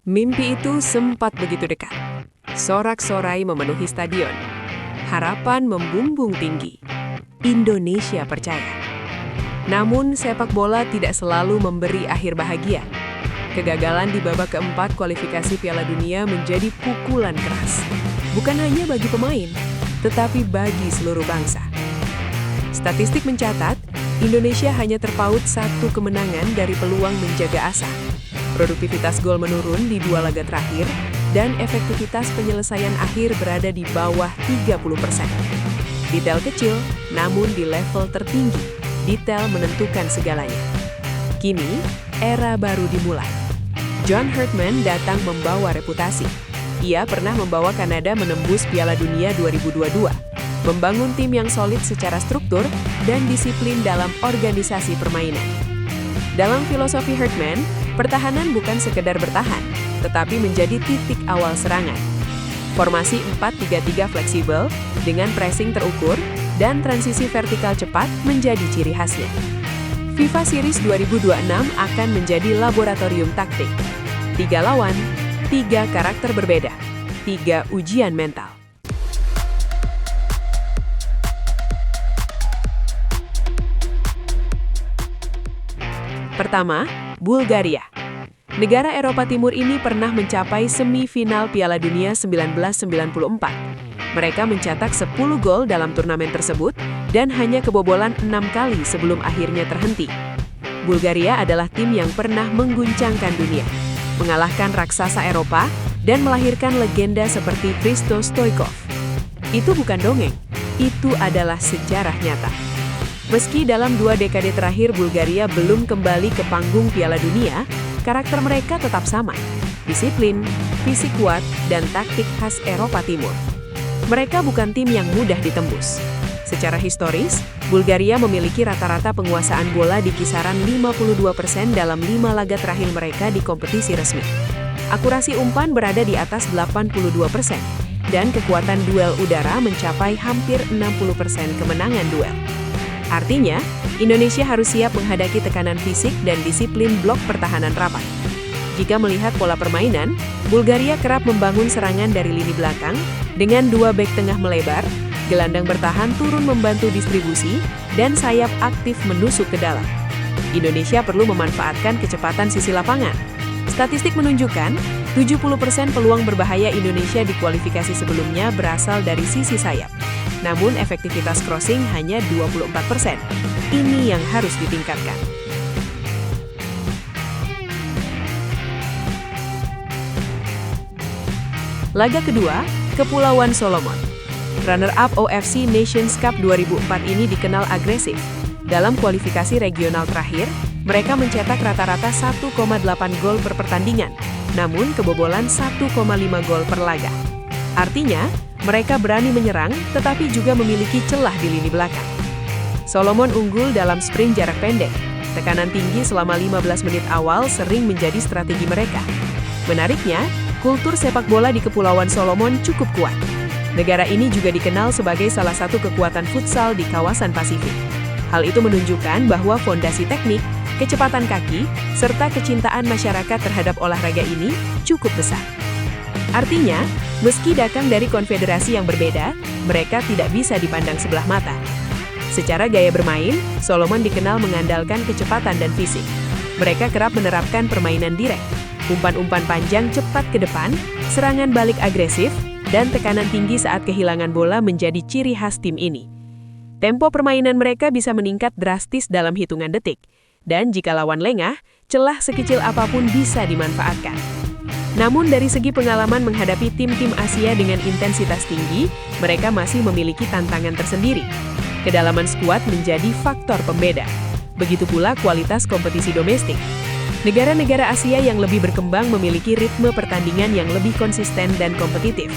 Mimpi itu sempat begitu dekat. Sorak-sorai memenuhi stadion. Harapan membumbung tinggi. Indonesia percaya. Namun sepak bola tidak selalu memberi akhir bahagia. Kegagalan di babak keempat kualifikasi Piala Dunia menjadi pukulan keras. Bukan hanya bagi pemain, tetapi bagi seluruh bangsa. Statistik mencatat, Indonesia hanya terpaut 1 kemenangan dari peluang menjaga asa. Produktivitas gol menurun di 2 laga terakhir, dan efektivitas penyelesaian akhir berada di bawah 30%. Detail kecil, namun di level tertinggi, detail menentukan segalanya. Kini, era baru dimulai. John Herdman datang membawa reputasi. Ia pernah membawa Kanada menembus Piala Dunia 2022, membangun tim yang solid secara struktur dan disiplin dalam organisasi permainan. Dalam filosofi Herdman, pertahanan bukan sekedar bertahan, tetapi menjadi titik awal serangan. Formasi 4-3-3 fleksibel dengan pressing terukur dan transisi vertikal cepat menjadi ciri khasnya. FIFA Series 2026 akan menjadi laboratorium taktik. 3 lawan, 3 karakter berbeda, 3 ujian mental. Pertama, Bulgaria. Negara Eropa Timur ini pernah mencapai semifinal Piala Dunia 1994. Mereka mencetak 10 gol dalam turnamen tersebut dan hanya kebobolan 6 kali sebelum akhirnya terhenti. Bulgaria adalah tim yang pernah mengguncangkan dunia, mengalahkan raksasa Eropa dan melahirkan legenda seperti Hristo Stoichkov. Itu bukan dongeng, itu adalah sejarah nyata. Meski dalam 2 dekade terakhir Bulgaria belum kembali ke panggung Piala Dunia, karakter mereka tetap sama. Disiplin, fisik kuat, dan taktik khas Eropa Timur. Mereka bukan tim yang mudah ditembus. Secara historis, Bulgaria memiliki rata-rata penguasaan bola di kisaran 52% dalam 5 laga terakhir mereka di kompetisi resmi. Akurasi umpan berada di atas 82%, dan kekuatan duel udara mencapai hampir 60% kemenangan duel. Artinya, Indonesia harus siap menghadapi tekanan fisik dan disiplin blok pertahanan rapat. Jika melihat pola permainan, Bulgaria kerap membangun serangan dari lini belakang dengan 2 bek tengah melebar, gelandang bertahan turun membantu distribusi, dan sayap aktif menusuk ke dalam. Indonesia perlu memanfaatkan kecepatan sisi lapangan. Statistik menunjukkan, 70% peluang berbahaya Indonesia di kualifikasi sebelumnya berasal dari sisi sayap. Namun efektivitas crossing hanya 24%. Ini yang harus ditingkatkan. Laga kedua, Kepulauan Solomon. Runner-up OFC Nations Cup 2004 ini dikenal agresif. Dalam kualifikasi regional terakhir, mereka mencetak rata-rata 1,8 gol per pertandingan, namun kebobolan 1,5 gol per laga. Artinya, mereka berani menyerang, tetapi juga memiliki celah di lini belakang. Solomon unggul dalam sprint jarak pendek. Tekanan tinggi selama 15 menit awal sering menjadi strategi mereka. Menariknya, kultur sepak bola di Kepulauan Solomon cukup kuat. Negara ini juga dikenal sebagai salah satu kekuatan futsal di kawasan Pasifik. Hal itu menunjukkan bahwa fondasi teknik, kecepatan kaki, serta kecintaan masyarakat terhadap olahraga ini cukup besar. Artinya, meski datang dari konfederasi yang berbeda, mereka tidak bisa dipandang sebelah mata. Secara gaya bermain, Solomon dikenal mengandalkan kecepatan dan fisik. Mereka kerap menerapkan permainan direct, umpan-umpan panjang cepat ke depan, serangan balik agresif, dan tekanan tinggi saat kehilangan bola menjadi ciri khas tim ini. Tempo permainan mereka bisa meningkat drastis dalam hitungan detik, dan jika lawan lengah, celah sekecil apapun bisa dimanfaatkan. Namun dari segi pengalaman menghadapi tim-tim Asia dengan intensitas tinggi, mereka masih memiliki tantangan tersendiri. Kedalaman skuad menjadi faktor pembeda. Begitu pula kualitas kompetisi domestik. Negara-negara Asia yang lebih berkembang memiliki ritme pertandingan yang lebih konsisten dan kompetitif.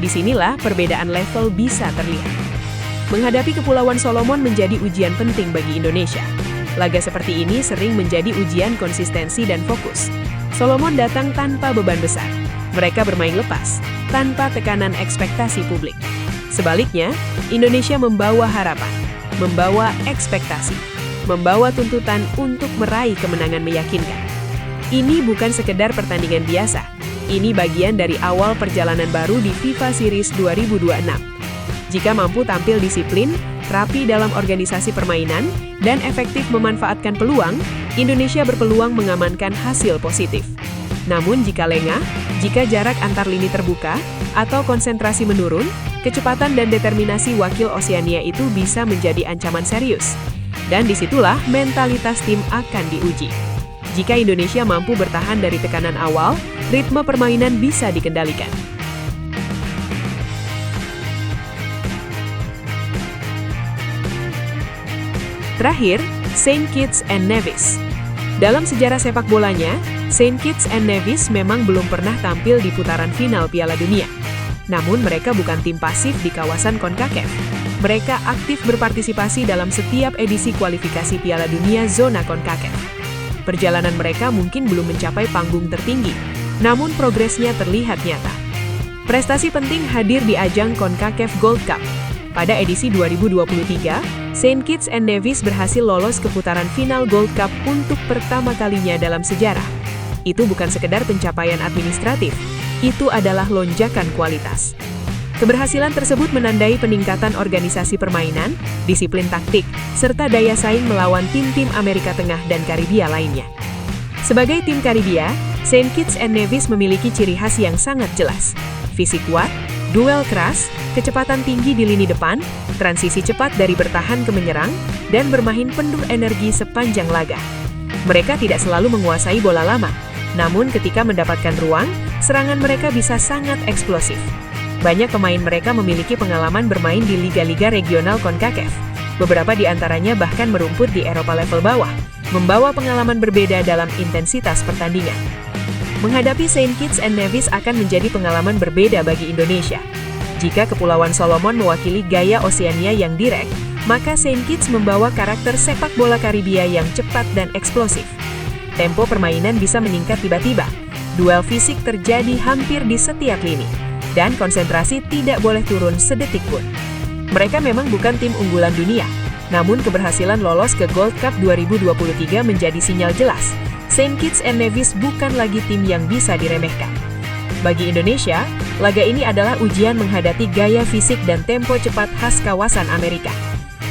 Disinilah perbedaan level bisa terlihat. Menghadapi Kepulauan Solomon menjadi ujian penting bagi Indonesia. Laga seperti ini sering menjadi ujian konsistensi dan fokus. Solomon datang tanpa beban besar. Mereka bermain lepas, tanpa tekanan ekspektasi publik. Sebaliknya, Indonesia membawa harapan, membawa ekspektasi, membawa tuntutan untuk meraih kemenangan meyakinkan. Ini bukan sekedar pertandingan biasa, Ini bagian dari awal perjalanan baru di FIFA Series 2026. Jika mampu tampil disiplin, rapi dalam organisasi permainan, dan efektif memanfaatkan peluang, Indonesia berpeluang mengamankan hasil positif. Namun jika lengah, jika jarak antar lini terbuka, atau konsentrasi menurun, kecepatan dan determinasi wakil Oseania itu bisa menjadi ancaman serius. Dan disitulah mentalitas tim akan diuji. Jika Indonesia mampu bertahan dari tekanan awal, ritme permainan bisa dikendalikan. Terakhir, Saint Kitts and Nevis. Dalam sejarah sepak bolanya, Saint Kitts and Nevis memang belum pernah tampil di putaran final Piala Dunia. Namun mereka bukan tim pasif di kawasan CONCACAF. Mereka aktif berpartisipasi dalam setiap edisi kualifikasi Piala Dunia zona CONCACAF. Perjalanan mereka mungkin belum mencapai panggung tertinggi, namun progresnya terlihat nyata. Prestasi penting hadir di ajang CONCACAF Gold Cup. Pada edisi 2023, Saint Kitts and Nevis berhasil lolos ke putaran final Gold Cup untuk pertama kalinya dalam sejarah. Itu bukan sekedar pencapaian administratif, itu adalah lonjakan kualitas. Keberhasilan tersebut menandai peningkatan organisasi permainan, disiplin taktik, serta daya saing melawan tim-tim Amerika Tengah dan Karibia lainnya. Sebagai tim Karibia, Saint Kitts and Nevis memiliki ciri khas yang sangat jelas. Fisik kuat, duel keras, kecepatan tinggi di lini depan, transisi cepat dari bertahan ke menyerang, dan bermain penuh energi sepanjang laga. Mereka tidak selalu menguasai bola lama, namun ketika mendapatkan ruang, serangan mereka bisa sangat eksplosif. Banyak pemain mereka memiliki pengalaman bermain di liga-liga regional CONCACAF. Beberapa di antaranya bahkan merumput di Eropa level bawah, membawa pengalaman berbeda dalam intensitas pertandingan. Menghadapi Saint Kitts and Nevis akan menjadi pengalaman berbeda bagi Indonesia. Jika Kepulauan Solomon mewakili gaya Oseania yang direk, maka Saint Kitts membawa karakter sepak bola Karibia yang cepat dan eksplosif. Tempo permainan bisa meningkat tiba-tiba, duel fisik terjadi hampir di setiap lini, dan konsentrasi tidak boleh turun sedetik pun. Mereka memang bukan tim unggulan dunia, namun keberhasilan lolos ke Gold Cup 2023 menjadi sinyal jelas. Saint Kitts and Nevis bukan lagi tim yang bisa diremehkan. Bagi Indonesia, laga ini adalah ujian menghadapi gaya fisik dan tempo cepat khas kawasan Amerika.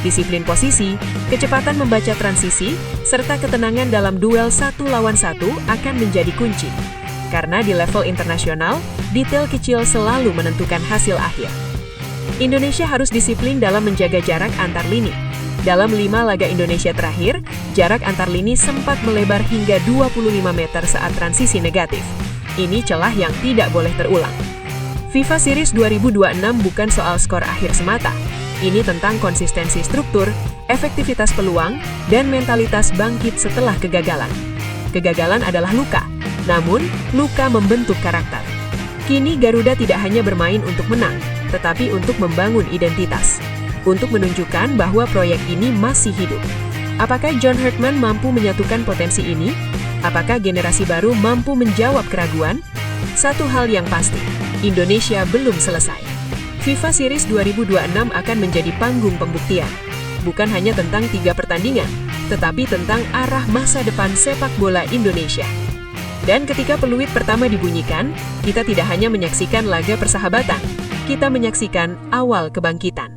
Disiplin posisi, kecepatan membaca transisi, serta ketenangan dalam duel 1 lawan 1 akan menjadi kunci. Karena di level internasional, detail kecil selalu menentukan hasil akhir. Indonesia harus disiplin dalam menjaga jarak antar lini. Dalam 5 laga Indonesia terakhir, jarak antar lini sempat melebar hingga 25 meter saat transisi negatif. Ini celah yang tidak boleh terulang. FIFA Series 2026 bukan soal skor akhir semata. Ini tentang konsistensi struktur, efektivitas peluang, dan mentalitas bangkit setelah kegagalan. Kegagalan adalah luka, namun luka membentuk karakter. Kini Garuda tidak hanya bermain untuk menang, tetapi untuk membangun identitas. Untuk menunjukkan bahwa proyek ini masih hidup. Apakah John Herdman mampu menyatukan potensi ini? Apakah generasi baru mampu menjawab keraguan? Satu hal yang pasti, Indonesia belum selesai. FIFA Series 2026 akan menjadi panggung pembuktian. Bukan hanya tentang 3 pertandingan, tetapi tentang arah masa depan sepak bola Indonesia. Dan ketika peluit pertama dibunyikan, kita tidak hanya menyaksikan laga persahabatan, kita menyaksikan awal kebangkitan.